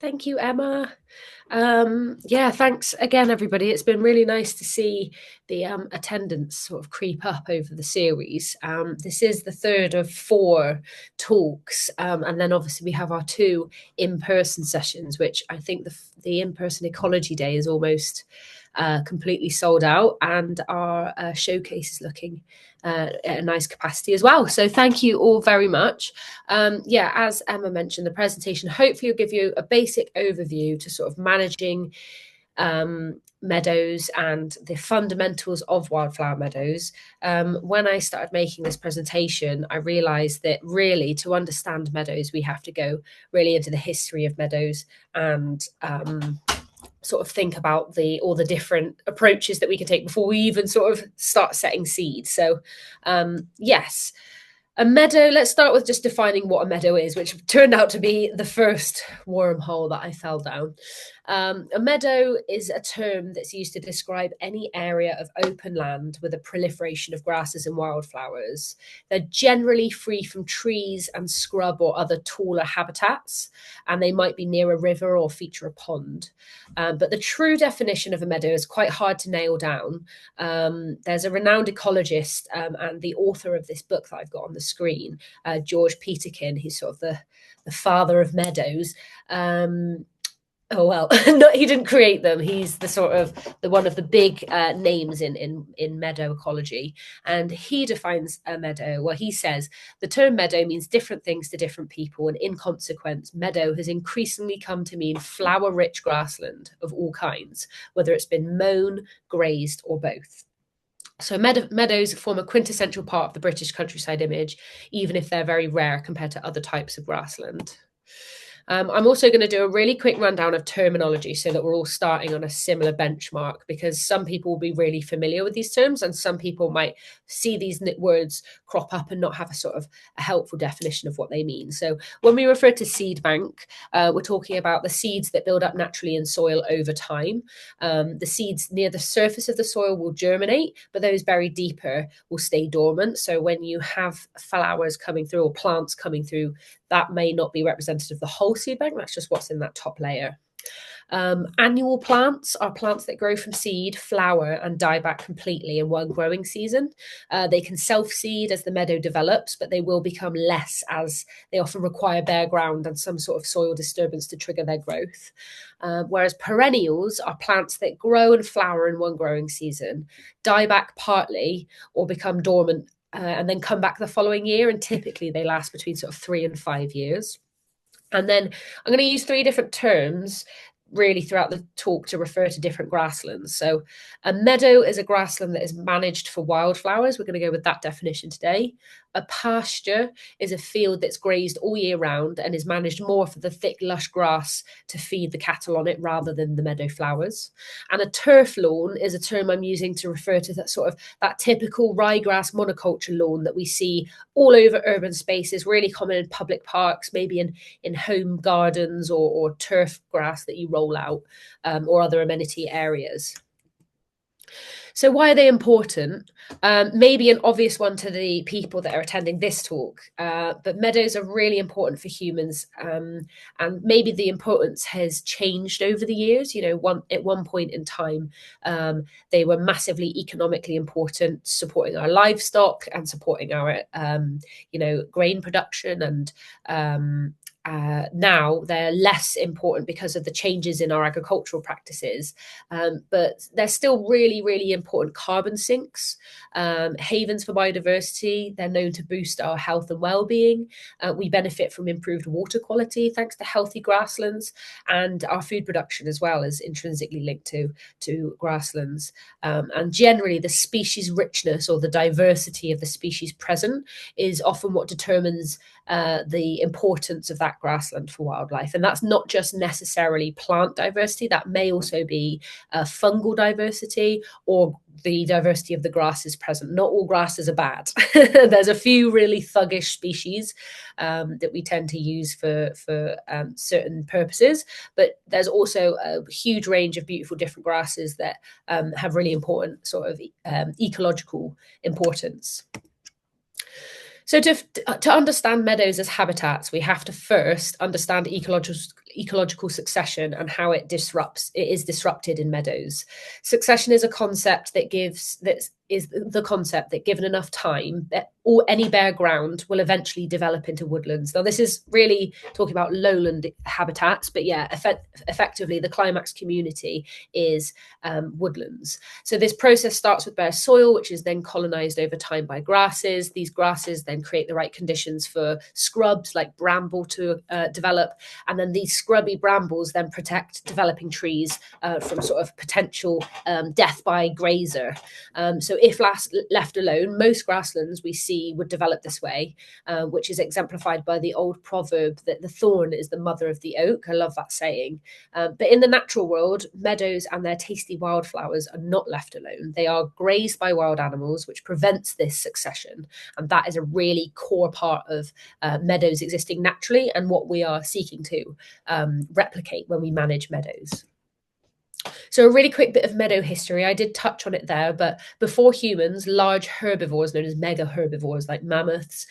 Thank you, Emma. Yeah, thanks again, everybody. It's been really nice to see the attendance sort of creep up over the series. This is the third of four talks, and then obviously we have our two in-person sessions, which I think the in-person ecology day is almost completely sold out, and our showcase is looking at a nice capacity as well. So thank you all very much. Yeah, as Emma mentioned, the presentation hopefully will give you a basic overview to sort of managing meadows and the fundamentals of wildflower meadows. When I started making this presentation, I realized that really to understand meadows, we have to go really into the history of meadows and sort of think about all the different approaches that we can take before we even sort of start setting seeds. So yes, a meadow, let's start with just defining what a meadow is, which turned out to be the first wormhole that I fell down. A meadow is a term that's used to describe any area of open land with a proliferation of grasses and wildflowers. They're generally free from trees and scrub or other taller habitats, and they might be near a river or feature a pond. But the true definition of a meadow is quite hard to nail down. There's a renowned ecologist and the author of this book that I've got on the screen, George Peterkin. He's sort of the father of meadows. Oh well, no, he didn't create them. He's the sort of the one of the big names in meadow ecology, and he defines a meadow. Well, he says the term meadow means different things to different people, and in consequence, meadow has increasingly come to mean flower-rich grassland of all kinds, whether it's been mown, grazed, or both. So meadows form a quintessential part of the British countryside image, even if they're very rare compared to other types of grassland. I'm also going to do a really quick rundown of terminology so that we're all starting on a similar benchmark, because some people will be really familiar with these terms and some people might see these words crop up and not have a sort of a helpful definition of what they mean. So when we refer to seed bank, we're talking about the seeds that build up naturally in soil over time. The seeds near the surface of the soil will germinate, but those buried deeper will stay dormant. So when you have flowers coming through or plants coming through, that may not be representative of the whole seed bank. That's just what's in that top layer. Annual plants are plants that grow from seed, flower, and die back completely in one growing season. They can self-seed as the meadow develops, but they will become less as they often require bare ground and some sort of soil disturbance to trigger their growth. Whereas perennials are plants that grow and flower in one growing season, die back partly, or become dormant and then come back the following year. And typically they last between sort of 3 and 5 years. And then I'm going to use three different terms really throughout the talk to refer to different grasslands. So a meadow is a grassland that is managed for wildflowers. We're going to go with that definition today. A pasture is a field that's grazed all year round and is managed more for the thick, lush grass to feed the cattle on it rather than the meadow flowers. And a turf lawn is a term I'm using to refer to that sort of that typical ryegrass monoculture lawn that we see all over urban spaces, really common in public parks, maybe in home gardens or turf grass that you roll out, or other amenity areas. So why are they important? Maybe an obvious one to the people that are attending this talk, but meadows are really important for humans, and maybe the importance has changed over the years. You know, at one point in time, they were massively economically important, supporting our livestock and supporting our, grain production, and now they're less important because of the changes in our agricultural practices, but they're still really, really important carbon sinks, havens for biodiversity. They're known to boost our health and well-being. We benefit from improved water quality thanks to healthy grasslands, and our food production as well is intrinsically linked to grasslands. And generally, the species richness or the diversity of the species present is often what determines the importance of that grassland for wildlife. And that's not just necessarily plant diversity, that may also be fungal diversity or the diversity of the grasses present. Not all grasses are bad. There's a few really thuggish species that we tend to use for certain purposes, but there's also a huge range of beautiful different grasses that have really important sort of ecological importance. So to understand meadows as habitats, we have to first understand ecological succession and how it is disrupted in meadows. Succession is a concept that is the concept that given enough time, that any bare ground will eventually develop into woodlands. Now, this is really talking about lowland habitats, but yeah, effectively the climax community is woodlands. So this process starts with bare soil, which is then colonized over time by grasses. These grasses then create the right conditions for scrubs like bramble to develop, and then these scrubby brambles then protect developing trees from sort of potential death by grazer. So if left alone, most grasslands we see would develop this way, which is exemplified by the old proverb that the thorn is the mother of the oak. I love that saying. But in the natural world, meadows and their tasty wildflowers are not left alone. They are grazed by wild animals, which prevents this succession. And that is a really core part of meadows existing naturally and what we are seeking to replicate when we manage meadows. So a really quick bit of meadow history. I did touch on it there, but before humans, large herbivores known as mega herbivores like mammoths,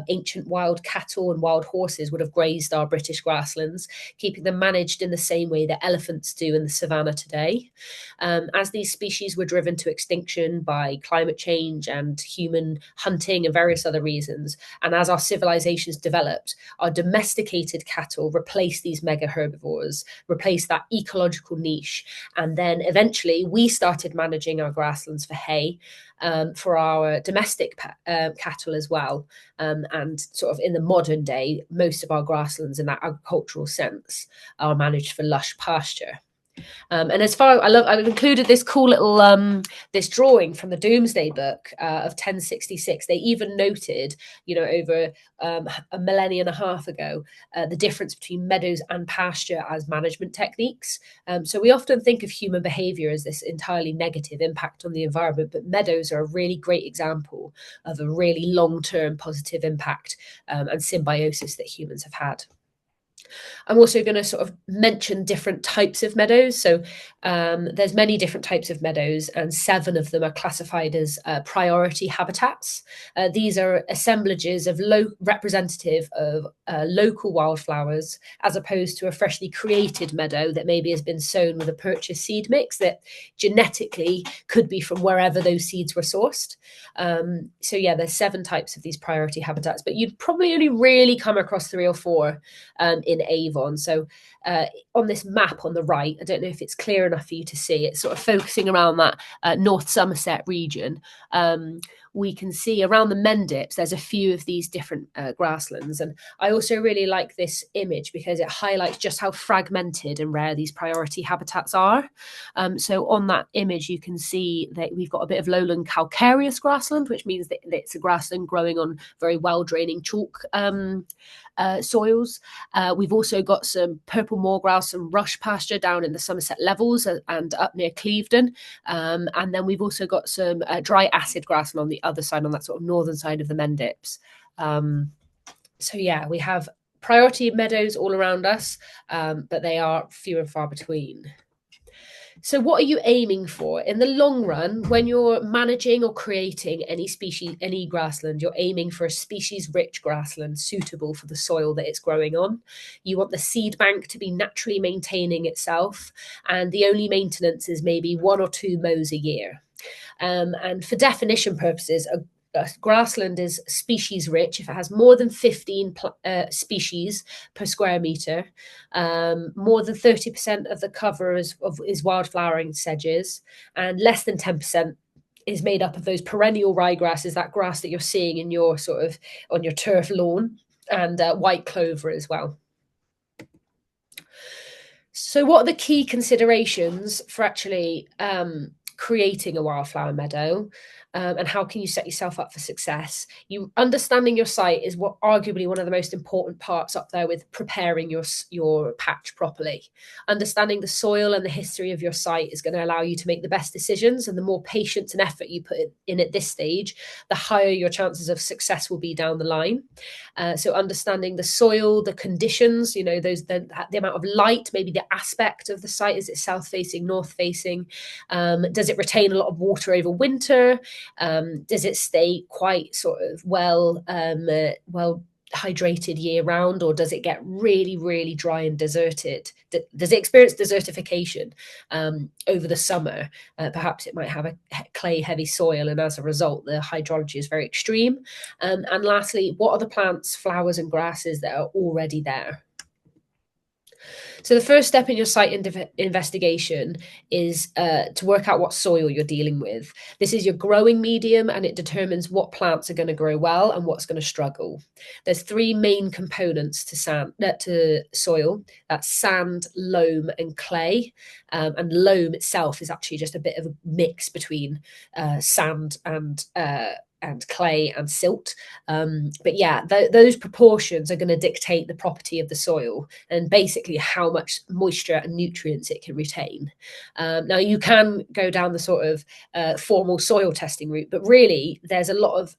ancient wild cattle and wild horses would have grazed our British grasslands, keeping them managed in the same way that elephants do in the savannah today. As these species were driven to extinction by climate change and human hunting and various other reasons, and as our civilizations developed, our domesticated cattle replaced these mega herbivores, replaced that ecological niche. And then eventually we started managing our grasslands for hay, for our domestic cattle as well. And sort of in the modern day, most of our grasslands in that agricultural sense are managed for lush pasture. And as far I've included this cool little this drawing from the Domesday Book of 1066. They even noted, over a millennia and a half ago, the difference between meadows and pasture as management techniques. So we often think of human behavior as this entirely negative impact on the environment, but meadows are a really great example of a really long-term positive impact and symbiosis that humans have had. I'm also going to sort of mention different types of meadows. So there's many different types of meadows, and 7 of them are classified as priority habitats. These are assemblages of representative of local wildflowers, as opposed to a freshly created meadow that maybe has been sown with a purchased seed mix that genetically could be from wherever those seeds were sourced. So yeah, there's 7 types of these priority habitats, but you'd probably only really come across 3 or 4 in Avon. So on this map on the right, I don't know if it's clear enough for you to see, it's sort of focusing around that North Somerset region. We can see around the Mendips, there's a few of these different grasslands. And I also really like this image because it highlights just how fragmented and rare these priority habitats are. So on that image, you can see that we've got a bit of lowland calcareous grassland, which means that it's a grassland growing on very well-draining chalk soils. We've also got some purple moorgrass and rush pasture down in the Somerset levels and up near Clevedon. And then we've also got some dry acid grassland on the other side, on that sort of northern side of the Mendips. So yeah, we have priority meadows all around us, but they are few and far between. So what are you aiming for? In the long run, when you're managing or creating any species, any grassland, you're aiming for a species-rich grassland suitable for the soil that it's growing on. You want the seed bank to be naturally maintaining itself, and the only maintenance is maybe 1 or 2 mows a year. And for definition purposes, a grassland is species rich if it has more than 15 species per square meter, more than 30% of the cover is wildflowering sedges, and less than 10% is made up of those perennial ryegrasses, that grass that you're seeing in your sort of on your turf lawn, and white clover as well. So what are the key considerations for actually creating a wildflower meadow? And how can you set yourself up for success? Understanding your site is arguably one of the most important parts up there with preparing your patch properly. Understanding the soil and the history of your site is going to allow you to make the best decisions, and the more patience and effort you put in at this stage, the higher your chances of success will be down the line. So understanding the soil, the conditions, the amount of light, maybe the aspect of the site. Is it south facing, north facing? Does it retain a lot of water over winter? Does it stay quite sort of well hydrated year round, or does it get really, really dry and deserted? Does it experience desertification over the summer? Perhaps it might have a clay heavy soil, and as a result, the hydrology is very extreme. And lastly, what are the plants, flowers, and grasses that are already there? So the first step in your site investigation is to work out what soil you're dealing with. This is your growing medium, and it determines what plants are going to grow well and what's going to struggle. There's three main components to soil. That's sand, loam, and clay. And loam itself is actually just a bit of a mix between sand and clay and silt. But yeah, those proportions are going to dictate the property of the soil and basically how much moisture and nutrients it can retain. Now, you can go down the sort of formal soil testing route, but really there's a lot of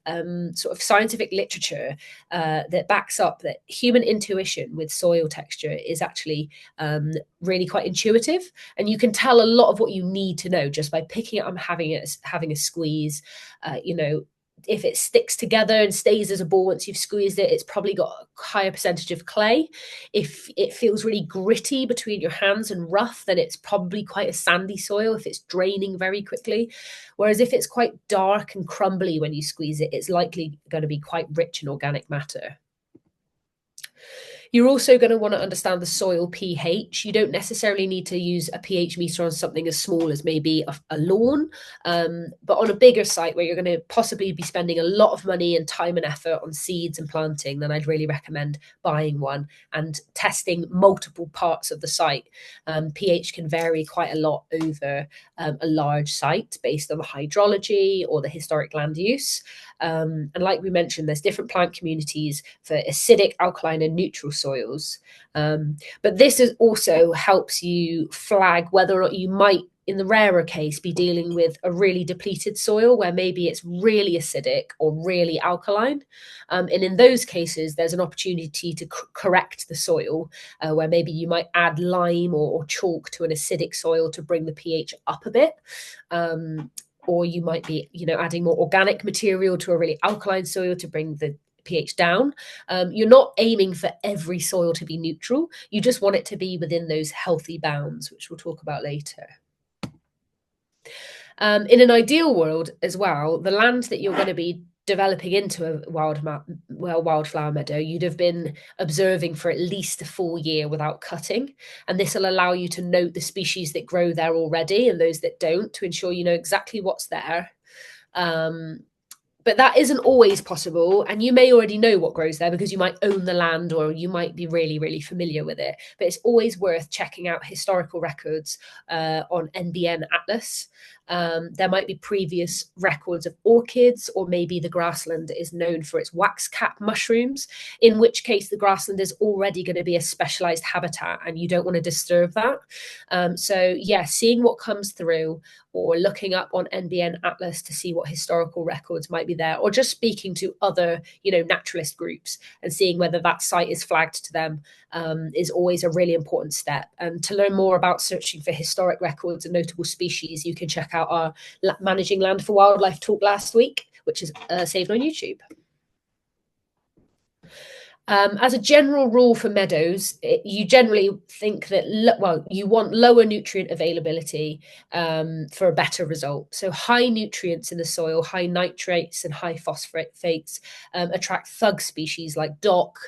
sort of scientific literature that backs up that human intuition with soil texture is actually really quite intuitive, and you can tell a lot of what you need to know just by picking it up and having a squeeze. If it sticks together and stays as a ball once you've squeezed it, it's probably got a higher percentage of clay. If it feels really gritty between your hands and rough, then it's probably quite a sandy soil if it's draining very quickly. Whereas if it's quite dark and crumbly when you squeeze it, it's likely going to be quite rich in organic matter. You're also going to want to understand the soil pH. You don't necessarily need to use a pH meter on something as small as maybe a lawn, but on a bigger site where you're going to possibly be spending a lot of money and time and effort on seeds and planting, then I'd really recommend buying one and testing multiple parts of the site. pH can vary quite a lot over a large site based on the hydrology or the historic land use. And like we mentioned, there's different plant communities for acidic, alkaline, and neutral soils. But this also helps you flag whether or not you might, in the rarer case, be dealing with a really depleted soil where maybe it's really acidic or really alkaline. And in those cases, there's an opportunity to correct the soil where maybe you might add lime or chalk to an acidic soil to bring the pH up a bit. Or you might be, adding more organic material to a really alkaline soil to bring the pH down. You're not aiming for every soil to be neutral. You just want it to be within those healthy bounds, which we'll talk about later. In an ideal world as well, the land that you're going to be developing into a wildflower meadow, you'd have been observing for at least a full year without cutting. And this will allow you to note the species that grow there already and those that don't, to ensure you know exactly what's there. But that isn't always possible. And you may already know what grows there because you might own the land or you might be really, really familiar with it. But it's always worth checking out historical records on NBN Atlas. There might be previous records of orchids, or maybe the grassland is known for its wax cap mushrooms, in which case the grassland is already going to be a specialized habitat and you don't want to disturb that. So yeah, seeing what comes through or looking up on NBN Atlas to see what historical records might be there, or just speaking to other, naturalist groups and seeing whether that site is flagged to them is always a really important step. And to learn more about searching for historic records and notable species, you can check out our Managing Land for Wildlife talk last week, which is saved on YouTube. As a general rule for meadows, you generally think that, you want lower nutrient availability for a better result. So high nutrients in the soil, high nitrates and high phosphates attract thug species like dock,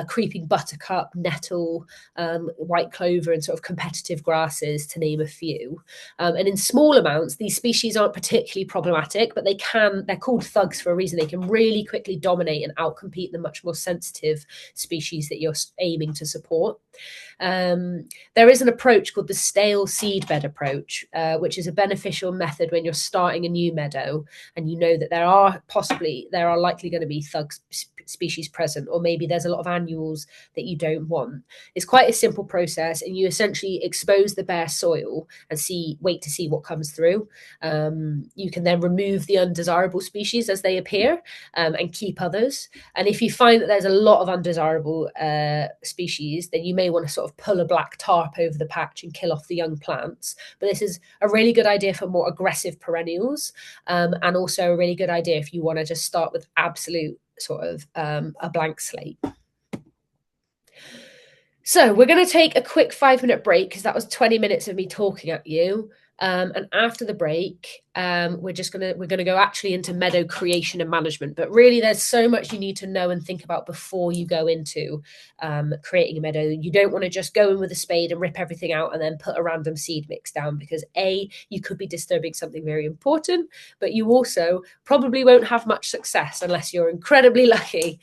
creeping buttercup, nettle, white clover, and sort of competitive grasses, to name a few. And in small amounts, these species aren't particularly problematic, but they're called thugs for a reason. They can really quickly dominate and outcompete the much more sensitive species that you're aiming to support. There is an approach called the stale seedbed approach, which is a beneficial method when you're starting a new meadow and you know that there are likely going to be thug species present, or maybe there's a lot of annuals that you don't want. It's quite a simple process, and you essentially expose the bare soil and wait to see what comes through. You can then remove the undesirable species as they appear and keep others. And if you find that there's a lot of undesirable species, then you may want to sort of pull a black tarp over the patch and kill off the young plants. But this is a really good idea for more aggressive perennials, and also a really good idea if you want to just start with absolute sort of a blank slate. So we're going to take a quick 5-minute break because that was 20 minutes of me talking at you. And after the break, we're gonna go actually into meadow creation and management. But really, there's so much you need to know and think about before you go into creating a meadow. You don't want to just go in with a spade and rip everything out and then put a random seed mix down, because you could be disturbing something very important, but you also probably won't have much success unless you're incredibly lucky.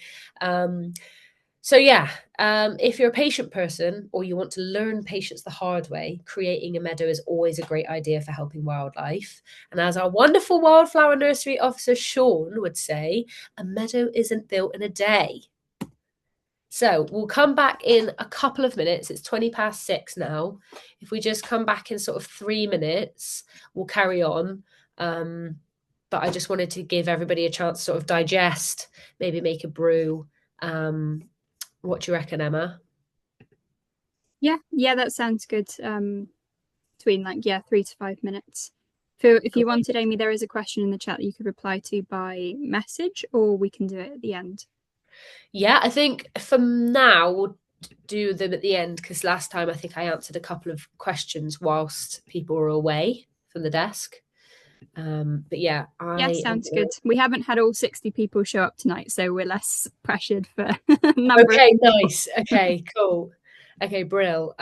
So yeah, if you're a patient person or you want to learn patience the hard way, creating a meadow is always a great idea for helping wildlife. And as our wonderful wildflower nursery officer, Sean, would say, a meadow isn't built in a day. So we'll come back in a couple of minutes. It's 6:20 now. If we just come back in sort of 3 minutes, we'll carry on. But I just wanted to give everybody a chance to sort of digest, maybe make a brew. What do you reckon, Emma? Yeah, that sounds good. Between 3 to 5 minutes. So if you wanted, Amy, there is a question in the chat that you could reply to by message, or we can do it at the end. Yeah, I think for now we'll do them at the end, because last time I think I answered a couple of questions whilst people were away from the desk. But yeah, sounds good. We haven't had all 60 people show up tonight, so we're less pressured for number. Okay, nice. Okay, cool. Okay, brill.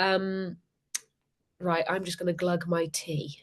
Right, I'm just going to glug my tea.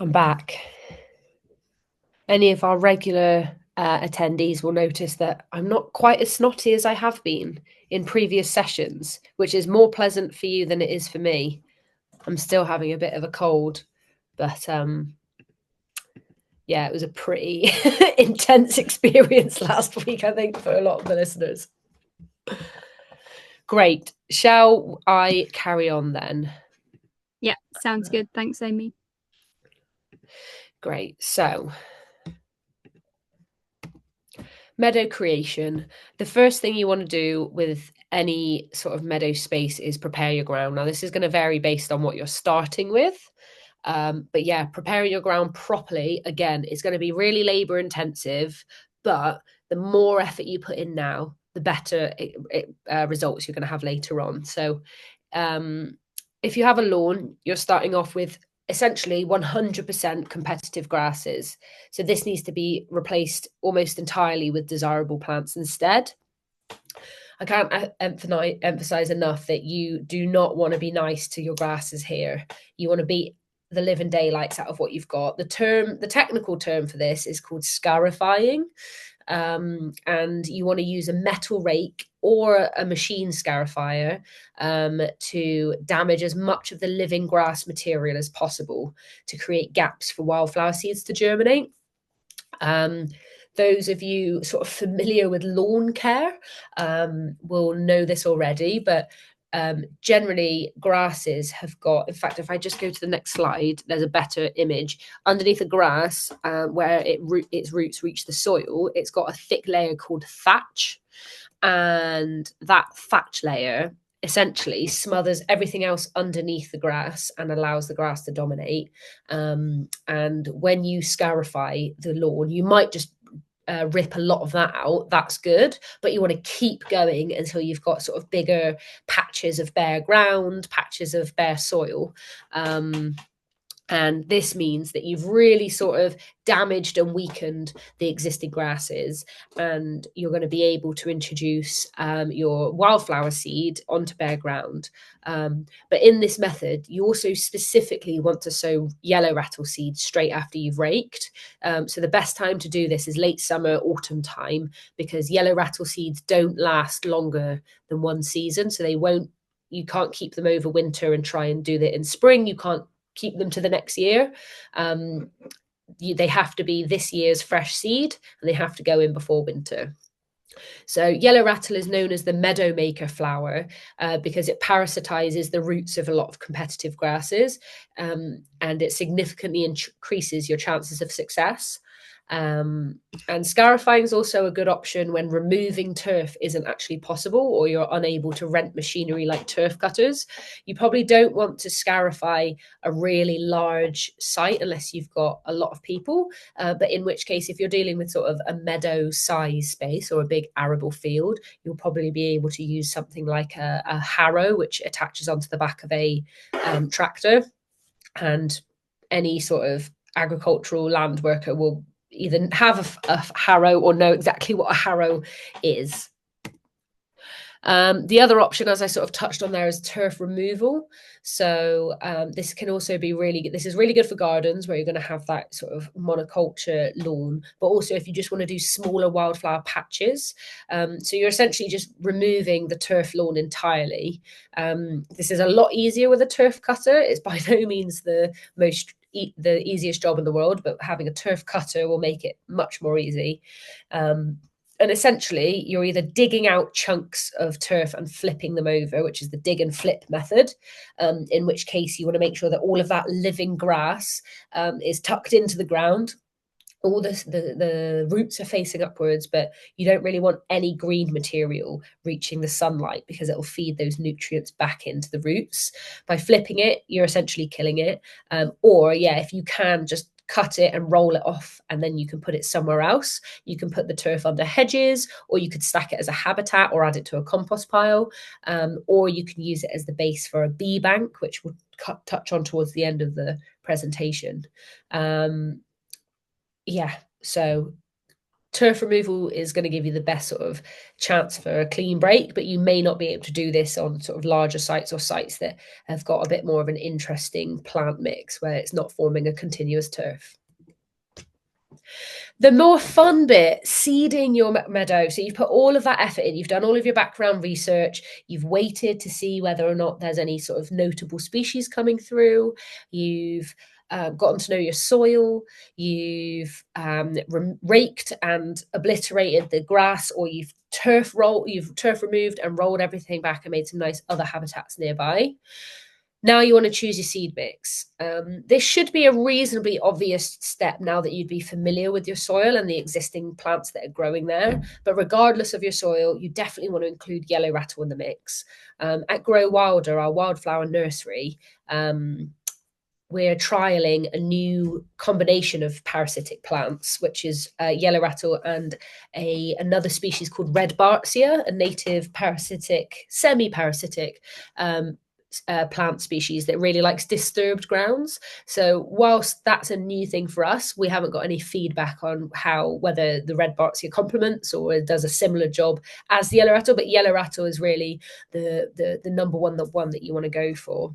I'm back. Any of our regular attendees will notice that I'm not quite as snotty as I have been in previous sessions, which is more pleasant for you than it is for me. I'm still having a bit of a cold, but yeah, it was a pretty intense experience last week, I think, for a lot of the listeners. Great. Shall I carry on then? Yeah, sounds good. Thanks, Amy. Great. So, meadow creation. The first thing you want to do with any sort of meadow space is prepare your ground. Now, this is going to vary based on what you're starting with. But yeah, preparing your ground properly, again, is going to be really labor intensive, but the more effort you put in now, the better results you're going to have later on. So if you have a lawn, you're starting off with essentially 100% competitive grasses. So this needs to be replaced almost entirely with desirable plants instead. I can't emphasize enough that you do not want to be nice to your grasses here. You want to beat the living daylights out of what you've got. The technical term for this is called scarifying. And you want to use a metal rake or a machine scarifier to damage as much of the living grass material as possible to create gaps for wildflower seeds to germinate. Those of you sort of familiar with lawn care will know this already, but generally grasses have got, in fact, if I just go to the next slide, there's a better image. Underneath the grass, where its roots reach the soil, it's got a thick layer called thatch. And that thatch layer essentially smothers everything else underneath the grass and allows the grass to dominate. And when you scarify the lawn, you might just rip a lot of that out. That's good, but you want to keep going until you've got sort of bigger patches of bare ground, patches of bare soil. And this means that you've really sort of damaged and weakened the existing grasses, and you're going to be able to introduce your wildflower seed onto bare ground. But in this method, you also specifically want to sow yellow rattle seeds straight after you've raked. So the best time to do this is late summer, autumn time, because yellow rattle seeds don't last longer than one season. So you can't keep them over winter and try and do that in spring. You can't keep them to the next year. They have to be this year's fresh seed, and they have to go in before winter. So yellow rattle is known as the meadow maker flower because it parasitizes the roots of a lot of competitive grasses, and it significantly increases your chances of success. And scarifying is also a good option when removing turf isn't actually possible, or you're unable to rent machinery like turf cutters. You probably don't want to scarify a really large site unless you've got a lot of people, but in which case, if you're dealing with sort of a meadow size space or a big arable field, you'll probably be able to use something like a harrow, which attaches onto the back of a tractor, and any sort of agricultural land worker will either have a harrow or know exactly what a harrow is. The other option, as I sort of touched on there, is turf removal. So this can also be this is really good for gardens where you're going to have that sort of monoculture lawn, but also if you just want to do smaller wildflower patches. So you're essentially just removing the turf lawn entirely. This is a lot easier with a turf cutter. It's by no means the easiest job in the world, but having a turf cutter will make it much more easy. And essentially, you're either digging out chunks of turf and flipping them over, which is the dig and flip method, in which case you want to make sure that all of that living grass is tucked into the ground. All the roots are facing upwards, but you don't really want any green material reaching the sunlight because it'll feed those nutrients back into the roots. By flipping it, you're essentially killing it. Or, if you can, just cut it and roll it off, and then you can put it somewhere else. You can put the turf under hedges, or you could stack it as a habitat or add it to a compost pile, or you can use it as the base for a bee bank, which we'll touch on towards the end of the presentation. So turf removal is going to give you the best sort of chance for a clean break, but you may not be able to do this on sort of larger sites or sites that have got a bit more of an interesting plant mix where it's not forming a continuous turf. The more fun bit, seeding your meadow. So you've put all of that effort in, you've done all of your background research, you've waited to see whether or not there's any sort of notable species coming through, you've gotten to know your soil, you've raked and obliterated the grass, or you've turf removed and rolled everything back and made some nice other habitats nearby. Now you want to choose your seed mix. This should be a reasonably obvious step now that you'd be familiar with your soil and the existing plants that are growing there. But regardless of your soil, you definitely want to include yellow rattle in the mix. At Grow Wilder, our wildflower nursery, we're trialing a new combination of parasitic plants, which is yellow rattle and another species called red bartzia, a native parasitic, semi-parasitic plant species that really likes disturbed grounds. So whilst that's a new thing for us, we haven't got any feedback on whether the red bartzia complements or does a similar job as the yellow rattle. But yellow rattle is really the number one, the one that you want to go for.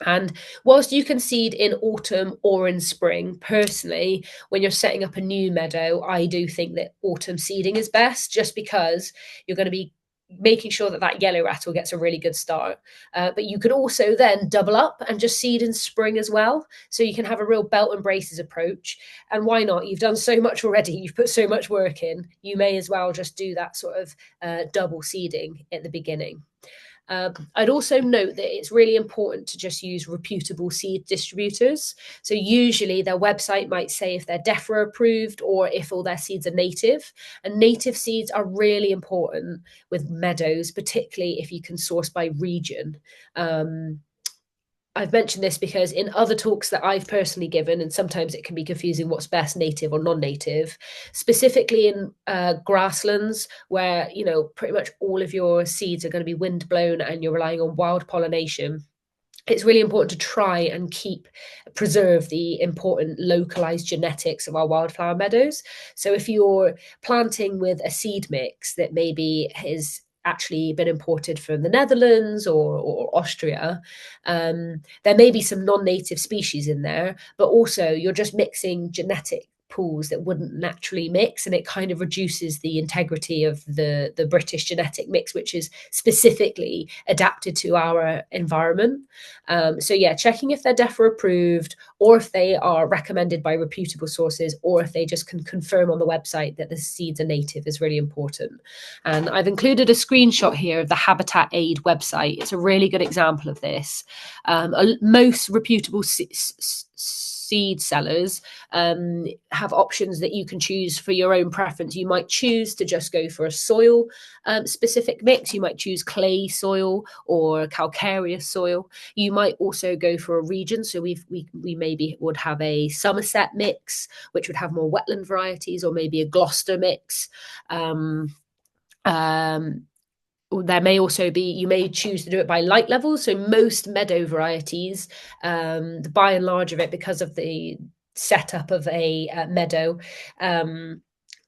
And whilst you can seed in autumn or in spring, personally, when you're setting up a new meadow, I do think that autumn seeding is best, just because you're going to be making sure that yellow rattle gets a really good start. But you could also then double up and just seed in spring as well. So you can have a real belt and braces approach. And why not? You've done so much already. You've put so much work in. You may as well just do that sort of double seeding at the beginning. I'd also note that it's really important to just use reputable seed distributors. So usually their website might say if they're DEFRA approved or if all their seeds are native. And native seeds are really important with meadows, particularly if you can source by region. I've mentioned this because in other talks that I've personally given, and sometimes it can be confusing what's best, native or non-native, specifically in grasslands where, pretty much all of your seeds are going to be wind blown and you're relying on wild pollination. It's really important to try and preserve the important localized genetics of our wildflower meadows. So if you're planting with a seed mix that maybe is actually been imported from the Netherlands or Austria, there may be some non-native species in there, but also you're just mixing genetic pools that wouldn't naturally mix, and it kind of reduces the integrity of the British genetic mix, which is specifically adapted to our environment. So yeah, checking if they're DEFRA approved, or if they are recommended by reputable sources, or if they just can confirm on the website that the seeds are native is really important. And I've included a screenshot here of the Habitat Aid website. It's a really good example of this. Most reputable seed sellers have options that you can choose for your own preference. You might choose to just go for a soil specific mix. You might choose clay soil or calcareous soil. You might also go for a region. So we maybe would have a Somerset mix, which would have more wetland varieties, or maybe a Gloucester mix. There may also be, you may choose to do it by light levels. So most meadow varieties, by and large of it, because of the setup of a meadow,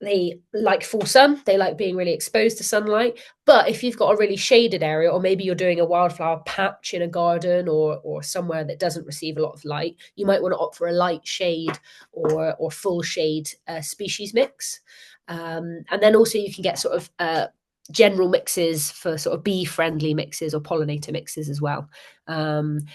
they like full sun. They like being really exposed to sunlight. But if you've got a really shaded area, or maybe you're doing a wildflower patch in a garden or somewhere that doesn't receive a lot of light, you might want to opt for a light shade or full shade species mix. And then also you can get sort of general mixes for sort of bee-friendly mixes or pollinator mixes as well. And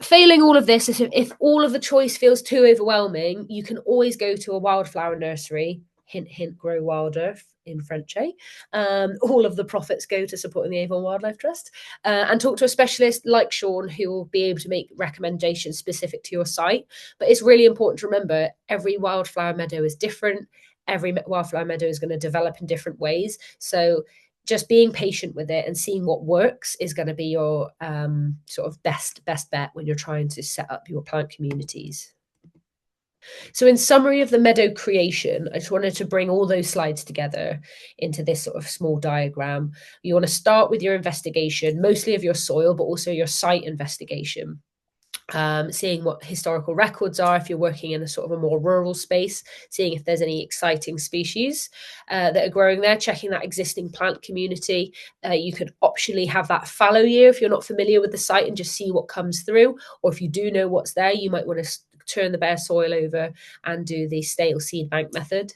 failing all of this, if all of the choice feels too overwhelming, you can always go to a wildflower nursery. Hint, hint, Grow Wilder in French, eh? All of the profits go to supporting the Avon Wildlife Trust. And talk to a specialist like Sean, who will be able to make recommendations specific to your site. But it's really important to remember every wildflower meadow is different. Every wildflower meadow is going to develop in different ways. So just being patient with it and seeing what works is going to be your sort of best bet when you're trying to set up your plant communities. So in summary of the meadow creation, I just wanted to bring all those slides together into this sort of small diagram. You want to start with your investigation, mostly of your soil, but also your site investigation. Seeing what historical records are if you're working in a sort of a more rural space, seeing if there's any exciting species that are growing there, checking that existing plant community. You could optionally have that fallow year if you're not familiar with the site and just see what comes through. Or if you do know what's there, you might want to turn the bare soil over and do the stale seed bank method.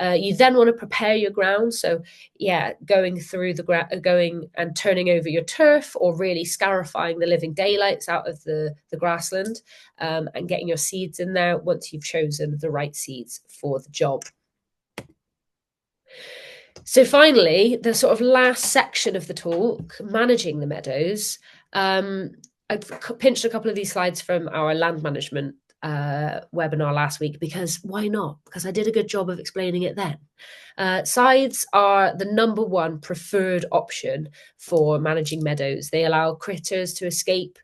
You then want to prepare your ground. So yeah, going through going and turning over your turf, or really scarifying the living daylights out of the grassland, and getting your seeds in there once you've chosen the right seeds for the job. So finally, the sort of last section of the talk, managing the meadows. I've pinched a couple of these slides from our land management webinar last week, because why not? Because I did a good job of explaining it then. Scythes are the number one preferred option for managing meadows. They allow critters to escape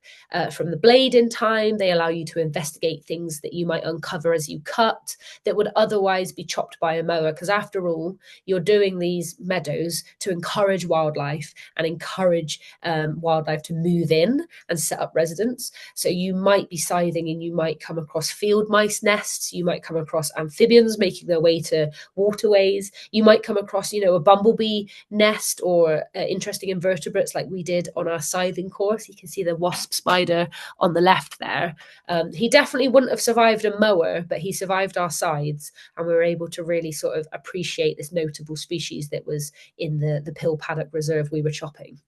from the blade in time. They allow you to investigate things that you might uncover as you cut that would otherwise be chopped by a mower. Because after all, you're doing these meadows to encourage wildlife and encourage wildlife to move in and set up residence. So you might be scything and you might come across field mice nests. You might come across amphibians making their way to waterways. You might come across, a bumblebee nest or interesting invertebrates like we did on our scything course. You can see the wasp spider on the left there. He definitely wouldn't have survived a mower, but he survived our scythes, and we were able to really sort of appreciate this notable species that was in the Pill Paddock Reserve we were chopping.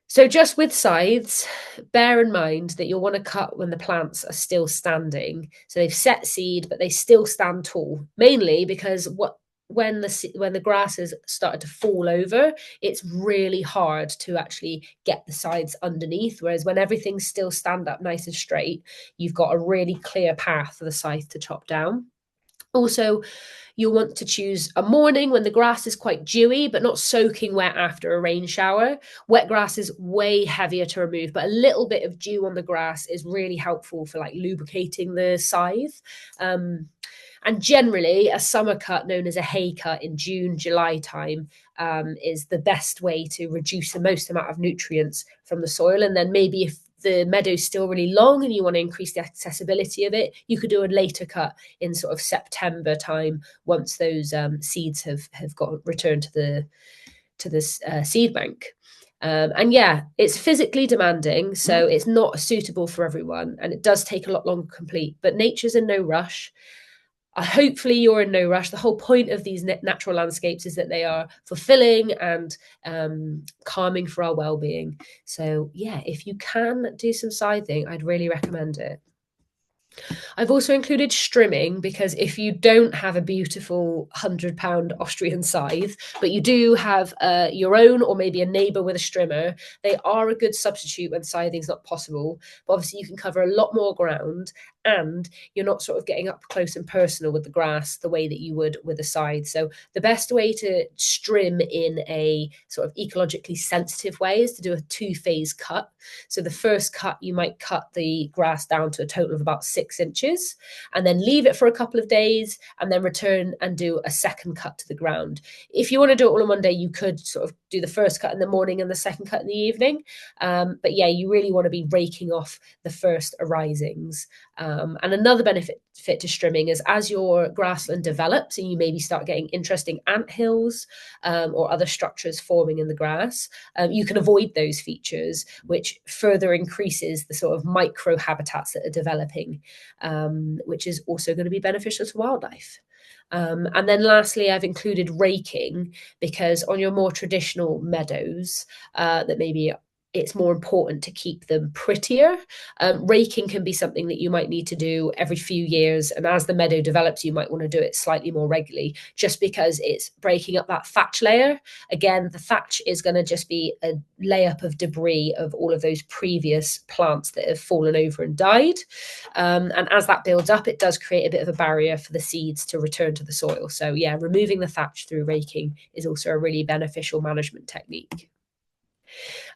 So just with scythes, bear in mind that you'll want to cut when the plants are still standing. So they've set seed, but they still stand tall, mainly because when the grass has started to fall over, it's really hard to actually get the sides underneath. Whereas when everything's still stand up nice and straight, you've got a really clear path for the scythe to chop down. Also, you'll want to choose a morning when the grass is quite dewy, but not soaking wet after a rain shower. Wet grass is way heavier to remove, but a little bit of dew on the grass is really helpful for like lubricating the scythe. And generally, a summer cut known as a hay cut in June, July time is the best way to reduce the most amount of nutrients from the soil. And then maybe if the meadow's still really long and you want to increase the accessibility of it, you could do a later cut in sort of September time once those seeds have got returned to the seed bank. And yeah, it's physically demanding, so it's not suitable for everyone, and it does take a lot longer to complete, but nature's in no rush. Hopefully you're in no rush. The whole point of these natural landscapes is that they are fulfilling and calming for our well-being. So yeah, if you can do some scything, I'd really recommend it. I've also included strimming, because if you don't have a beautiful £100 Austrian scythe, but you do have your own or maybe a neighbour with a strimmer, they are a good substitute when scything is not possible. But obviously you can cover a lot more ground, and you're not sort of getting up close and personal with the grass the way that you would with a scythe. So the best way to trim in a sort of ecologically sensitive way is to do a two-phase cut. So the first cut, you might cut the grass down to a total of about 6 inches, and then leave it for a couple of days, and then return and do a second cut to the ground. If you want to do it all in one day, you could sort of do the first cut in the morning and the second cut in the evening. But yeah, you really want to be raking off the first arisings. And another benefit to strimming is as your grassland develops and you maybe start getting interesting ant hills or other structures forming in the grass, you can avoid those features, which further increases the sort of micro habitats that are developing, which is also going to be beneficial to wildlife. And then lastly, I've included raking, because on your more traditional meadows that maybe it's more important to keep them prettier. Raking can be something that you might need to do every few years. And as the meadow develops, you might want to do it slightly more regularly, just because it's breaking up that thatch layer. Again, the thatch is going to just be a layup of debris of all of those previous plants that have fallen over and died. And as that builds up, it does create a bit of a barrier for the seeds to return to the soil. So yeah, removing the thatch through raking is also a really beneficial management technique.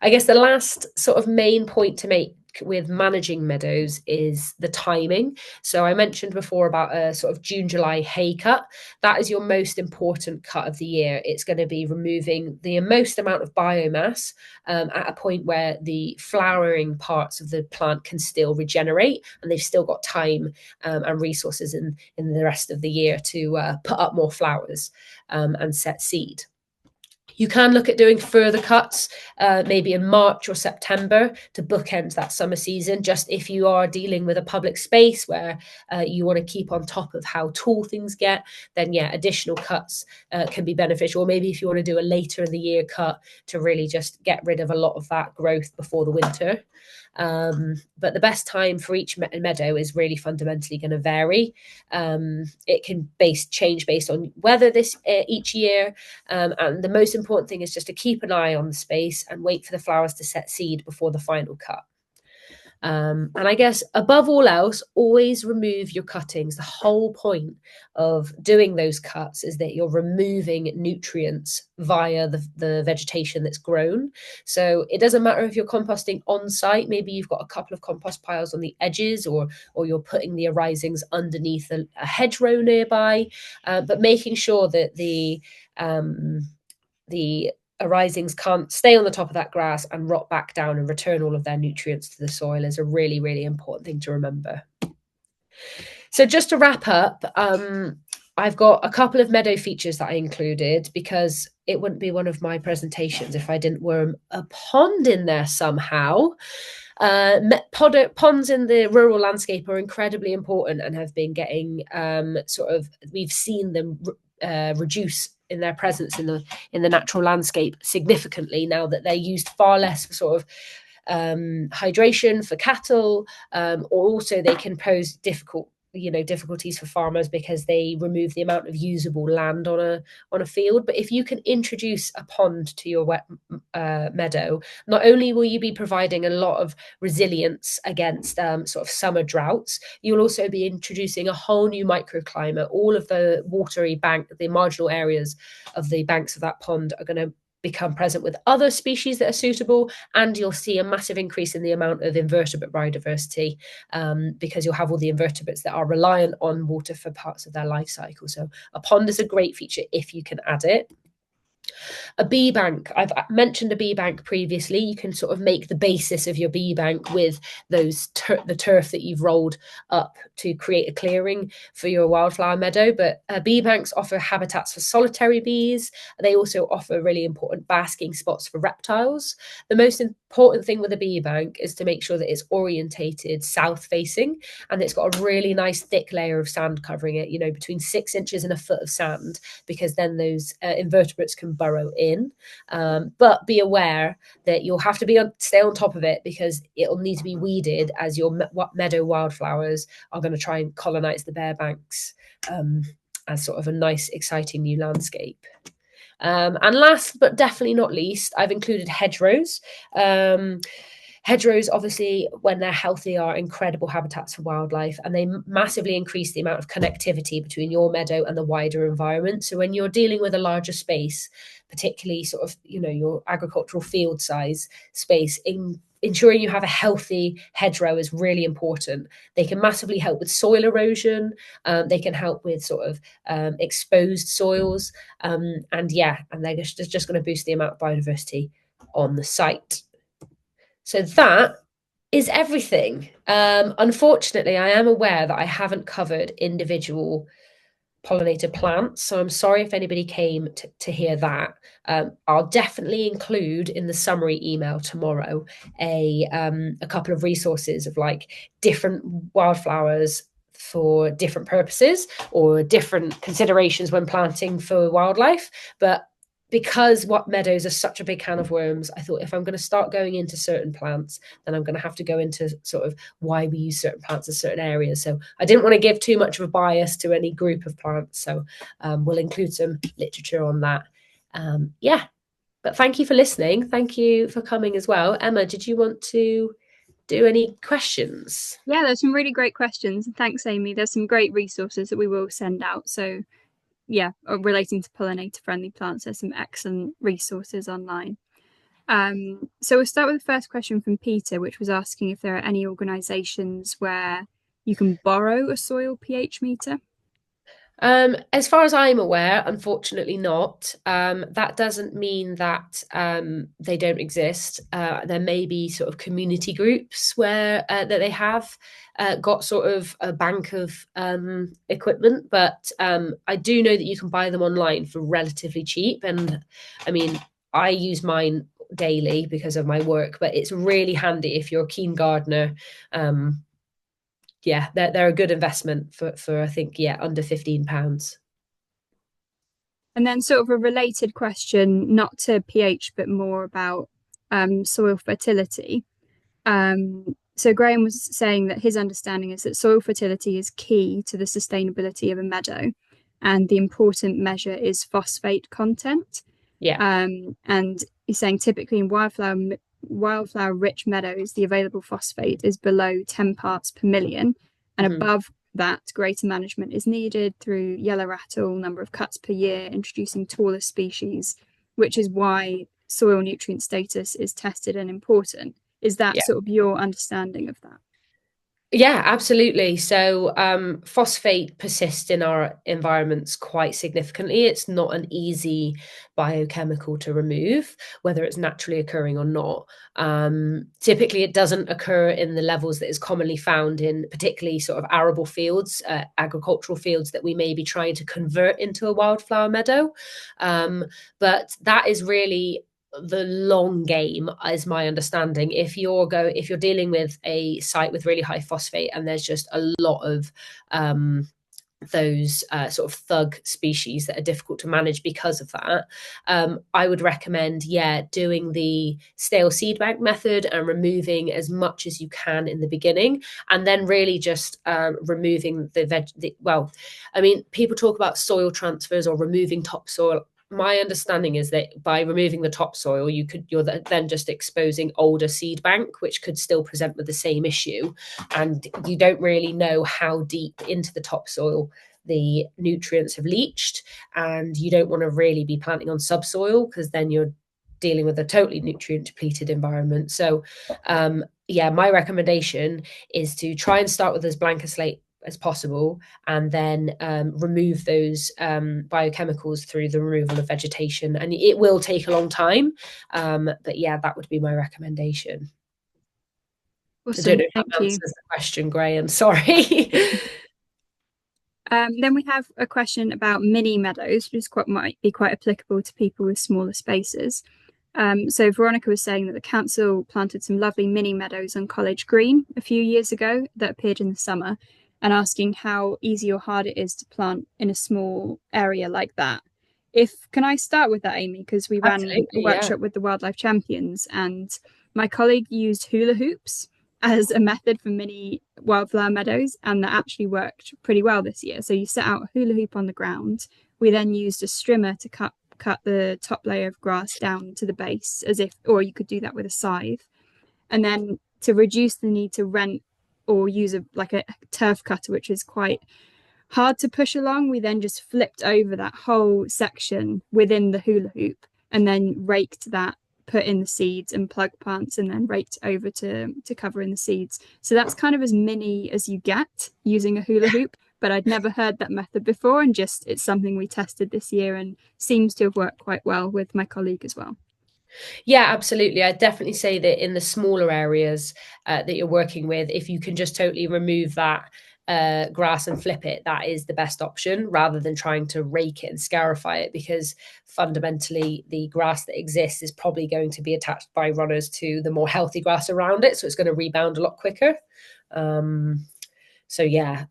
I guess the last sort of main point to make with managing meadows is the timing. So I mentioned before about a sort of June, July hay cut. That is your most important cut of the year. It's going to be removing the most amount of biomass at a point where the flowering parts of the plant can still regenerate, and they've still got time and resources in the rest of the year to put up more flowers and set seed. You can look at doing further cuts, maybe in March or September, to bookend that summer season, just if you are dealing with a public space where you want to keep on top of how tall things get, then yeah, additional cuts can be beneficial. Or maybe if you want to do a later in the year cut to really just get rid of a lot of that growth before the winter. But the best time for each meadow is really fundamentally going to vary. It can change based on weather each year, and the most important thing is just to keep an eye on the space and wait for the flowers to set seed before the final cut. And I guess above all else, always remove your cuttings. The whole point of doing those cuts is that you're removing nutrients via the vegetation that's grown. So it doesn't matter if you're composting on site, maybe you've got a couple of compost piles on the edges, or you're putting the arisings underneath a hedgerow nearby, but making sure that the arisings can't stay on the top of that grass and rot back down and return all of their nutrients to the soil is a really, really important thing to remember. So just to wrap up, I've got a couple of meadow features that I included because it wouldn't be one of my presentations if I didn't worm a pond in there somehow. Ponds in the rural landscape are incredibly important and have been getting we've seen them reduce in their presence in the natural landscape significantly now that they're used far less for sort of hydration for cattle, or also they can pose difficulties for farmers because they remove the amount of usable land on a field. But if you can introduce a pond to your wet meadow, not only will you be providing a lot of resilience against sort of summer droughts, you'll also be introducing a whole new microclimate. All of the the marginal areas of the banks of that pond are going to become present with other species that are suitable, and you'll see a massive increase in the amount of invertebrate biodiversity, because you'll have all the invertebrates that are reliant on water for parts of their life cycle. So a pond is a great feature if you can add it. A bee bank. I've mentioned a bee bank previously. You can sort of make the basis of your bee bank with the turf that you've rolled up to create a clearing for your wildflower meadow. But bee banks offer habitats for solitary bees. They also offer really important basking spots for reptiles. The most important thing with a bee bank is to make sure that it's orientated south facing, and it's got a really nice thick layer of sand covering it, between 6 inches and a foot of sand, because then those invertebrates can burrow in. But be aware that you'll have to stay on top of it, because it'll need to be weeded as your meadow wildflowers are going to try and colonize the bare banks, as sort of a nice, exciting new landscape. And last but definitely not least, I've included hedgerows. Hedgerows, obviously, when they're healthy, are incredible habitats for wildlife, and they massively increase the amount of connectivity between your meadow and the wider environment. So when you're dealing with a larger space, particularly sort of, your agricultural field size space, ensuring you have a healthy hedgerow is really important. They can massively help with soil erosion. They can help with sort of exposed soils. And they're just going to boost the amount of biodiversity on the site. So that is everything. Unfortunately, I am aware that I haven't covered individual pollinator plants, so I'm sorry if anybody came to hear that. I'll definitely include in the summary email tomorrow a couple of resources of like different wildflowers for different purposes or different considerations when planting for wildlife. But because what meadows are such a big can of worms, I thought if I'm going to start going into certain plants, then I'm going to have to go into sort of why we use certain plants in certain areas. So I didn't want to give too much of a bias to any group of plants. So we'll include some literature on that. But thank you for listening. Thank you for coming as well. Emma, did you want to do any questions? Yeah, there's some really great questions. Thanks, Amy. There's some great resources that we will send out. So relating to pollinator friendly plants, there's some excellent resources online. So we'll start with the first question from Peter, which was asking if there are any organisations where you can borrow a soil pH meter. As far as I'm aware, unfortunately not. That doesn't mean that they don't exist. There may be sort of community groups where that they have got sort of a bank of equipment, but I do know that you can buy them online for relatively cheap. And I mean, I use mine daily because of my work, but it's really handy if you're a keen gardener. They're a good investment for I think, under £15. And then sort of a related question, not to pH, but more about soil fertility. So Graham was saying that his understanding is that soil fertility is key to the sustainability of a meadow, and the important measure is phosphate content. Yeah. And he's saying typically in wildflower rich meadows, the available phosphate is below 10 parts per million, and Mhm. above that, greater management is needed through yellow rattle, number of cuts per year, introducing taller species, which is why soil nutrient status is tested and important. Is that Yeah. sort of your understanding of that? Yeah, absolutely. So, phosphate persists in our environments quite significantly. It's not an easy biochemical to remove, whether it's naturally occurring or not. Typically, it doesn't occur in the levels that is commonly found in particularly sort of arable fields, agricultural fields that we may be trying to convert into a wildflower meadow. But that is really the long game, is my understanding. If you're dealing with a site with really high phosphate and there's just a lot of those sort of thug species that are difficult to manage because of that, I would recommend, yeah, doing the stale seed bank method and removing as much as you can in the beginning, and then really just removing well, I mean, people talk about soil transfers or removing topsoil. My understanding is that by removing the topsoil, you're then just exposing older seed bank, which could still present with the same issue, and you don't really know how deep into the topsoil the nutrients have leached, and you don't want to really be planting on subsoil because then you're dealing with a totally nutrient depleted environment. So, yeah, my recommendation is to try and start with as blank a slate as possible, and then remove those biochemicals through the removal of vegetation. And it will take a long time, but yeah, that would be my recommendation. I don't Awesome, know if that thank you. answers the question, Graham. Sorry. Then we have a question about mini meadows, which might be quite applicable to people with smaller spaces. So Veronica was saying that the council planted some lovely mini meadows on College Green a few years ago that appeared in the summer, and asking how easy or hard it is to plant in a small area like that. If can I start with that, Amy? Because we ran a Absolutely, yeah. workshop with the wildlife champions, and my colleague used hula hoops as a method for mini wildflower meadows, and that actually worked pretty well this year. So you set out a hula hoop on the ground. We then used a strimmer to cut the top layer of grass down to the base, as if, or you could do that with a scythe. And then to reduce the need to rent or use a turf cutter, which is quite hard to push along, we then just flipped over that whole section within the hula hoop and then raked that, put in the seeds and plug plants, and then raked over to cover in the seeds. So that's kind of as mini as you get using a hula hoop. But I'd never heard that method before, and just it's something we tested this year and seems to have worked quite well with my colleague as well. Yeah, absolutely. I'd definitely say that in the smaller areas that you're working with, if you can just totally remove that grass and flip it, that is the best option rather than trying to rake it and scarify it, because fundamentally the grass that exists is probably going to be attached by runners to the more healthy grass around it. So it's going to rebound a lot quicker. So yeah,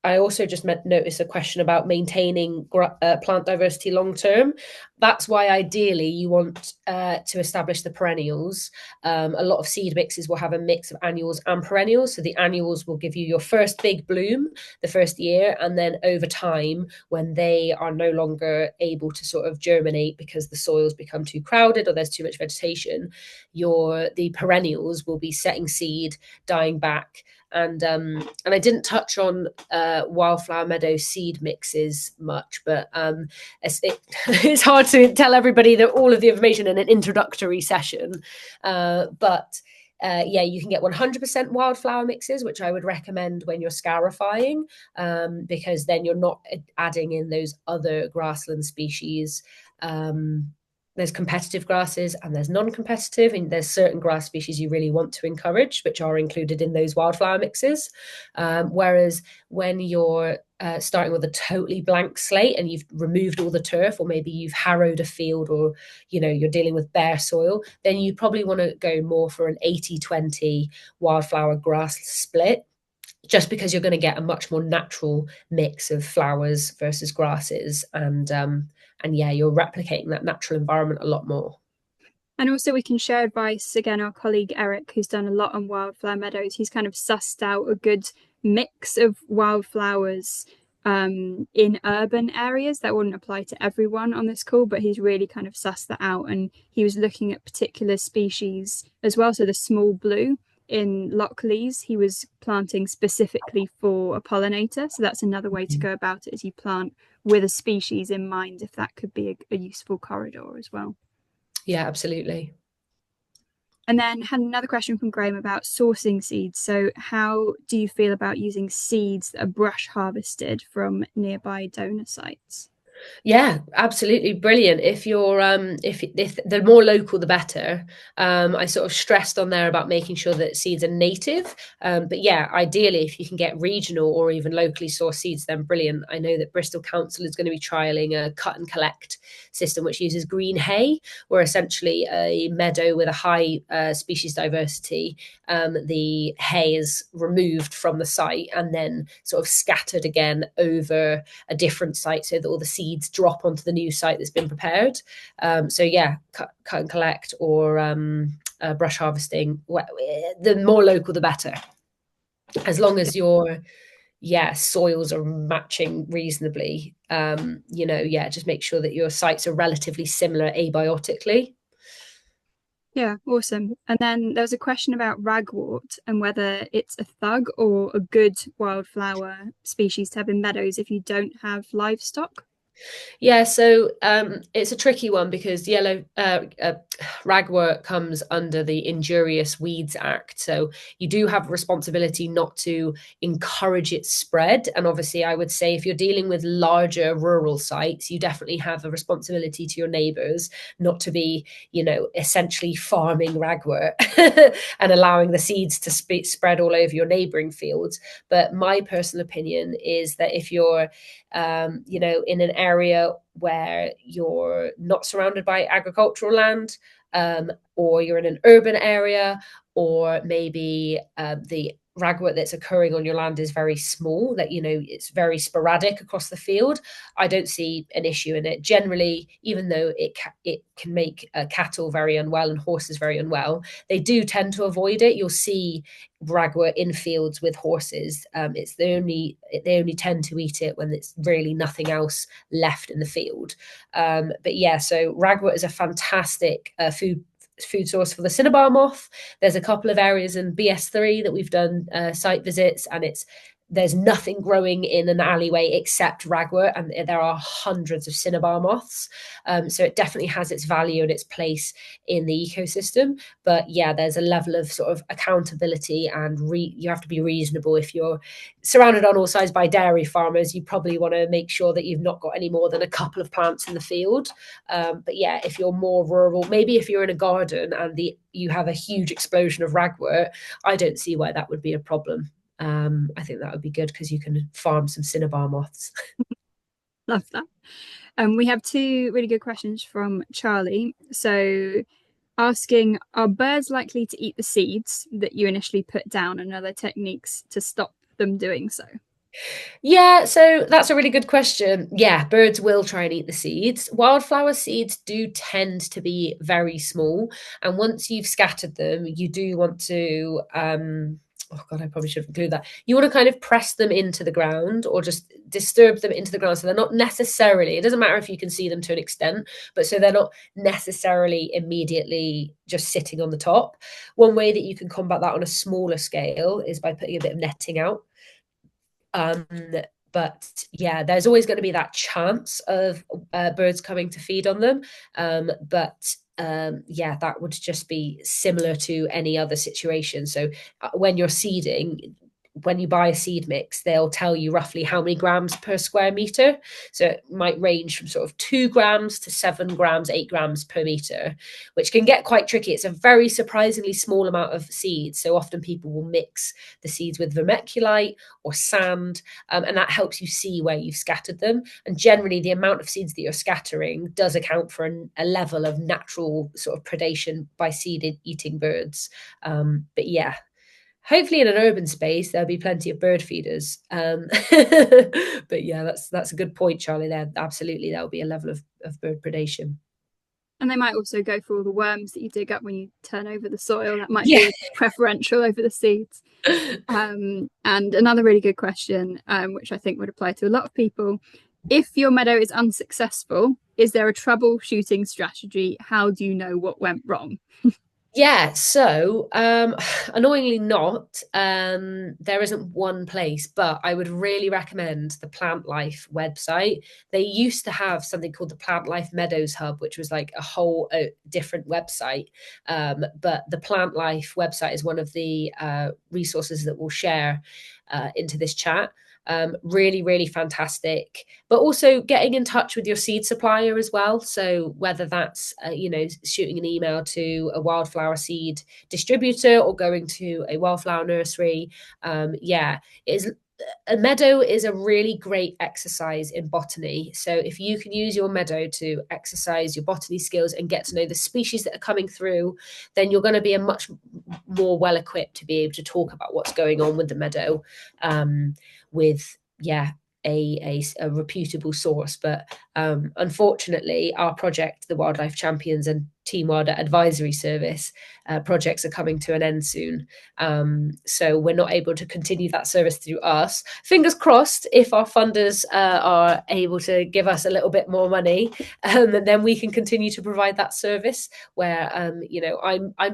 I also just noticed a question about maintaining plant diversity long term. That's why ideally you want to establish the perennials. A lot of seed mixes will have a mix of annuals and perennials. So the annuals will give you your first big bloom the first year, and then over time, when they are no longer able to sort of germinate because the soils become too crowded or there's too much vegetation, the perennials will be setting seed, dying back, and I didn't touch on wildflower meadow seed mixes much, but it's hard to tell everybody that all of the information in an introductory session. But yeah, you can get 100% wildflower mixes, which I would recommend when you're scarifying, because then you're not adding in those other grassland species. There's competitive grasses and there's non-competitive, and there's certain grass species you really want to encourage, which are included in those wildflower mixes. Whereas when you're starting with a totally blank slate and you've removed all the turf, or maybe you've harrowed a field, or you're dealing with bare soil, then you probably want to go more for an 80-20 wildflower grass split, just because you're going to get a much more natural mix of flowers versus grasses, and yeah, you're replicating that natural environment a lot more. And also, we can share advice. Again, our colleague Eric, who's done a lot on wildflower meadows, he's kind of sussed out a good mix of wildflowers in urban areas. That wouldn't apply to everyone on this call, but he's really kind of sussed that out. And he was looking at particular species as well. So the small blue in Lockleys, he was planting specifically for a pollinator. So that's another way to go about it, is you plant with a species in mind, if that could be a useful corridor as well. Yeah, absolutely. And then had another question from Graham about sourcing seeds. So how do you feel about using seeds that are brush harvested from nearby donor sites? Yeah, absolutely brilliant. If you're if the more local the better. I sort of stressed on there about making sure that seeds are native. But yeah, ideally if you can get regional or even locally sourced seeds, then brilliant. I know that Bristol Council is going to be trialing a cut and collect system which uses green hay, where essentially a meadow with a high species diversity, the hay is removed from the site and then sort of scattered again over a different site so that all the seeds drop onto the new site that's been prepared. So yeah, cut and collect or brush harvesting. The more local, the better. As long as your soils are matching reasonably. Just make sure that your sites are relatively similar abiotically. Yeah, awesome. And then there was a question about ragwort and whether it's a thug or a good wildflower species to have in meadows if you don't have livestock. Yeah, so it's a tricky one because yellow ragwort comes under the Injurious Weeds Act. So you do have a responsibility not to encourage its spread. And obviously, I would say if you're dealing with larger rural sites, you definitely have a responsibility to your neighbours not to be, essentially farming ragwort and allowing the seeds to spread all over your neighbouring fields. But my personal opinion is that if you're in an area where you're not surrounded by agricultural land, or you're in an urban area, or maybe the ragwort that's occurring on your land is very small, that it's very sporadic across the field, I don't see an issue in it. Generally, even though it can make cattle very unwell and horses very unwell, they do tend to avoid it. You'll see ragwort in fields with horses. They only tend to eat it when it's really nothing else left in the field. But yeah, so ragwort is a fantastic food source for the cinnabar moth. There's a couple of areas in BS3 that we've done site visits, and there's nothing growing in an alleyway except ragwort, and there are hundreds of cinnabar moths. So it definitely has its value and its place in the ecosystem. But yeah, there's a level of sort of accountability, and you have to be reasonable. If you're surrounded on all sides by dairy farmers, you probably want to make sure that you've not got any more than a couple of plants in the field. But yeah, if you're more rural, maybe if you're in a garden and you have a huge explosion of ragwort, I don't see why that would be a problem. I think that would be good because you can farm some cinnabar moths. Love that. We have two really good questions from Charlie. So asking, are birds likely to eat the seeds that you initially put down, and other techniques to stop them doing so? Yeah, so that's a really good question. Yeah, birds will try and eat the seeds. Wildflower seeds do tend to be very small, and once you've scattered them, you do want to oh god, I probably should include that. You want to kind of press them into the ground or just disturb them into the ground, so they're not necessarily, it doesn't matter if you can see them to an extent, but so they're not necessarily immediately just sitting on the top. One way that you can combat that on a smaller scale is by putting a bit of netting out. Um, but yeah, there's always going to be that chance of birds coming to feed on them. Yeah, that would just be similar to any other situation. So when you're seeding, when you buy a seed mix, they'll tell you roughly how many grams per square meter. So it might range from sort of 2 grams to 7 grams, 8 grams per meter, which can get quite tricky. It's a very surprisingly small amount of seeds. So often people will mix the seeds with vermiculite or sand, and that helps you see where you've scattered them. And generally, the amount of seeds that you're scattering does account for a level of natural sort of predation by seed eating birds. But yeah, hopefully in an urban space there'll be plenty of bird feeders. But yeah, that's a good point, Charlie. There absolutely there'll be a level of bird predation. And they might also go for all the worms that you dig up when you turn over the soil. That might Yeah. be preferential over the seeds. And another really good question, which I think would apply to a lot of people. If your meadow is unsuccessful, is there a troubleshooting strategy? How do you know what went wrong? Yeah, so annoyingly not. There isn't one place, but I would really recommend the Plant Life website. They used to have something called the Plant Life Meadows Hub, which was like a whole different website. But the Plant Life website is one of the resources that we'll share into this chat. Really, really fantastic. But also getting in touch with your seed supplier as well. So whether that's shooting an email to a wildflower seed distributor or going to a wildflower nursery, is a meadow is a really great exercise in botany. So if you can use your meadow to exercise your botany skills and get to know the species that are coming through, then you're going to be a much more well equipped to be able to talk about what's going on with the meadow, with a reputable source. But unfortunately, our project, the Wildlife Champions and Team Wilder Advisory Service projects are coming to an end soon. So we're not able to continue that service through us. Fingers crossed, if our funders are able to give us a little bit more money, then we can continue to provide that service. Where I'm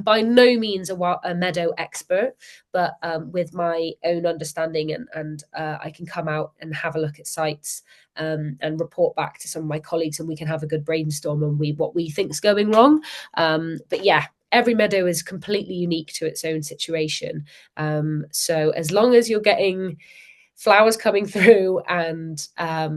by no means a meadow expert, but with my own understanding and I can come out and have a look at sites and report back to some of my colleagues, and we can have a good brainstorm on what we think is going wrong. But yeah, every meadow is completely unique to its own situation. So as long as you're getting flowers coming through and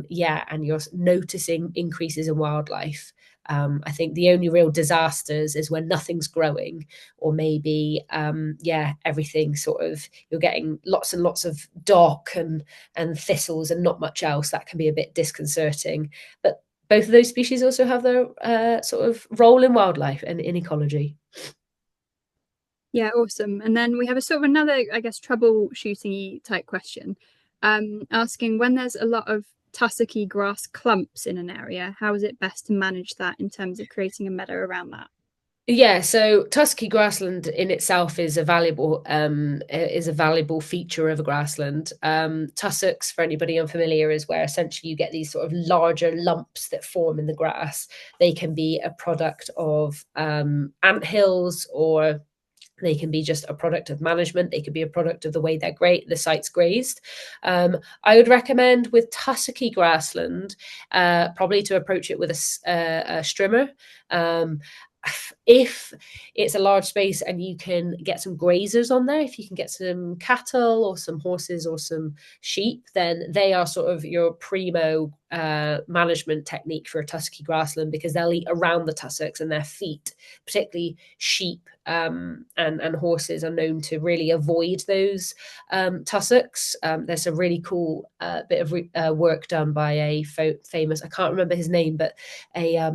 you're noticing increases in wildlife, I think the only real disasters is when nothing's growing, or maybe everything sort of, you're getting lots and lots of dock and thistles and not much else. That can be a bit disconcerting. But both of those species also have their sort of role in wildlife and in ecology. Yeah, awesome. And then we have a sort of another, I guess, troubleshooting type question, asking when there's a lot of tussocky grass clumps in an area, how is it best to manage that in terms of creating a meadow around that? Yeah, so tusky grassland in itself is a valuable feature of a grassland. Tussocks, for anybody unfamiliar, is where essentially you get these sort of larger lumps that form in the grass. They can be a product of ant hills, or they can be just a product of management. They could be a product of the way the site's grazed. I would recommend with tussocky grassland, probably to approach it with a strimmer. If it's a large space and you can get some grazers on there, if you can get some cattle or some horses or some sheep, then they are sort of your primo management technique for a tussocky grassland, because they'll eat around the tussocks, and their feet, particularly sheep and horses, are known to really avoid those tussocks. There's a really cool bit of work done by a famous, I can't remember his name, but a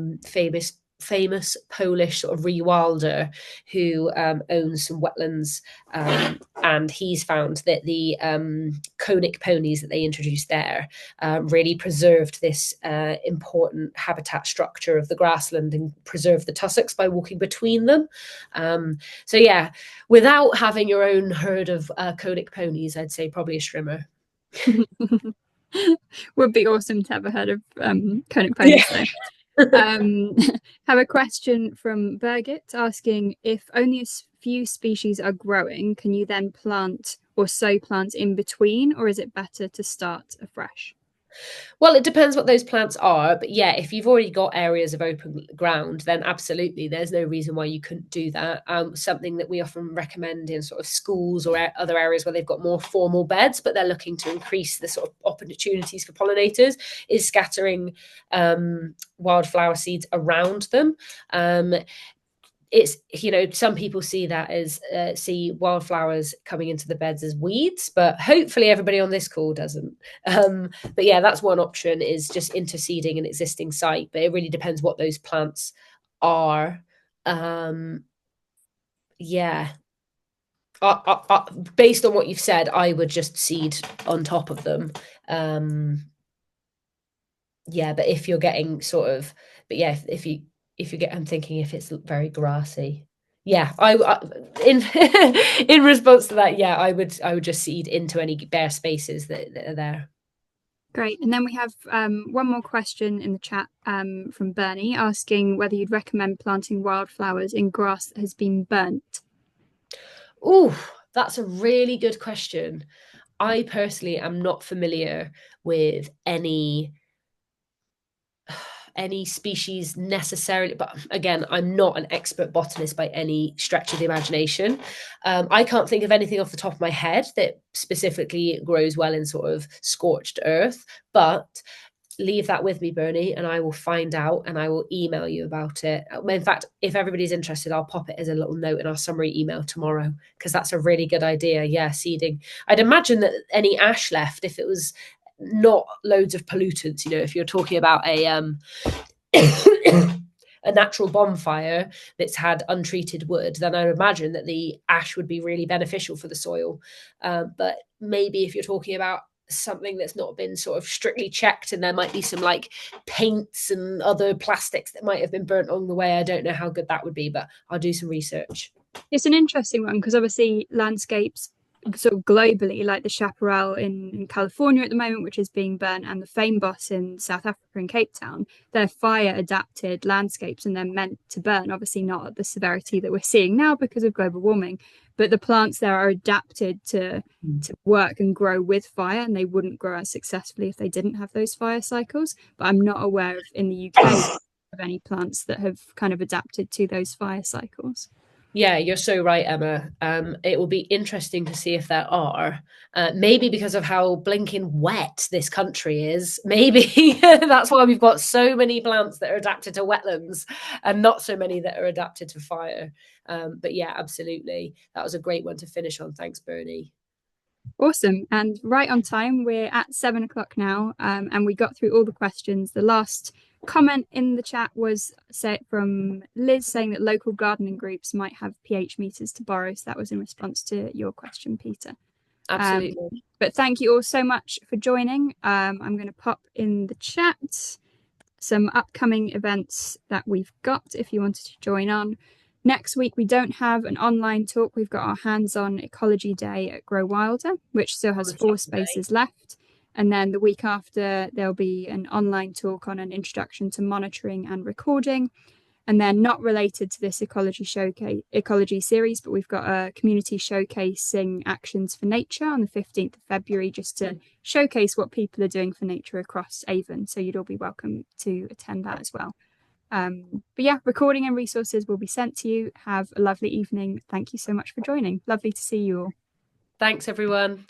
famous Polish sort of rewilder who owns some wetlands, and he's found that the conic ponies that they introduced there really preserved this important habitat structure of the grassland and preserved the tussocks by walking between them. So yeah, without having your own herd of conic ponies, I'd say probably a strimmer. Would be awesome to have a herd of conic Yeah. ponies though. Have a question from Birgit asking, if only a few species are growing, can you then plant or sow plants in between, or is it better to start afresh? Well, it depends what those plants are, but yeah, if you've already got areas of open ground, then absolutely, there's no reason why you couldn't do that. Something that we often recommend in sort of schools or other areas where they've got more formal beds, but they're looking to increase the sort of opportunities for pollinators, is scattering wildflower seeds around them. It's, some people see that as see wildflowers coming into the beds as weeds, but hopefully everybody on this call doesn't. But yeah, that's one option, is just interseeding an existing site, but it really depends what those plants are. Yeah, based on what you've said, I would just seed on top of them. Yeah, but if you're getting sort of, but yeah, if you if you get, I'm thinking if it's very grassy. Yeah, I in in response to that, yeah, I would just seed into any bare spaces that are there. Great. And then we have one more question in the chat from Bernie asking whether you'd recommend planting wildflowers in grass that has been burnt. Oh, that's a really good question. I personally am not familiar with any species necessarily, but again, I'm not an expert botanist by any stretch of the imagination. I can't think of anything off the top of my head that specifically grows well in sort of scorched earth, but leave that with me, Bernie, and I will find out and I will email you about it. In fact, if everybody's interested, I'll pop it as a little note in our summary email tomorrow, because that's a really good idea. Yeah, seeding. I'd imagine that any ash left, if it was not loads of pollutants, if you're talking about a natural bonfire that's had untreated wood, then I would imagine that the ash would be really beneficial for the soil. But maybe if you're talking about something that's not been sort of strictly checked, and there might be some like paints and other plastics that might have been burnt along the way, I don't know how good that would be, but I'll do some research. It's an interesting one because obviously landscapes sort of globally, like the chaparral in California at the moment, which is being burnt, and the fynbos in South Africa and Cape Town, they're fire adapted landscapes and they're meant to burn. Obviously, not at the severity that we're seeing now because of global warming, but the plants there are adapted to work and grow with fire, and they wouldn't grow as successfully if they didn't have those fire cycles. But I'm not aware of in the UK of any plants that have kind of adapted to those fire cycles. Yeah, you're so right, Emma. It will be interesting to see if there are. Maybe because of how blinking wet this country is. Maybe that's why we've got so many plants that are adapted to wetlands and not so many that are adapted to fire. But yeah, absolutely. That was a great one to finish on. Thanks, Bernie. Awesome. And right on time, we're at 7 o'clock now, and we got through all the questions. The last comment in the chat was from Liz saying that local gardening groups might have pH meters to borrow. So that was in response to your question, Peter. Absolutely. But thank you all so much for joining. I'm going to pop in the chat some upcoming events that we've got if you wanted to join on. Next week, we don't have an online talk. We've got our hands-on ecology day at Grow Wilder, which still has 4 spaces left. And then the week after, there'll be an online talk on an introduction to monitoring and recording. And then not related to this ecology series, but we've got a community showcasing actions for nature on the 15th of February, just to showcase what people are doing for nature across Avon. So you'd all be welcome to attend that as well. But yeah, recording and resources will be sent to you. Have a lovely evening. Thank you so much for joining. Lovely to see you all. Thanks, everyone.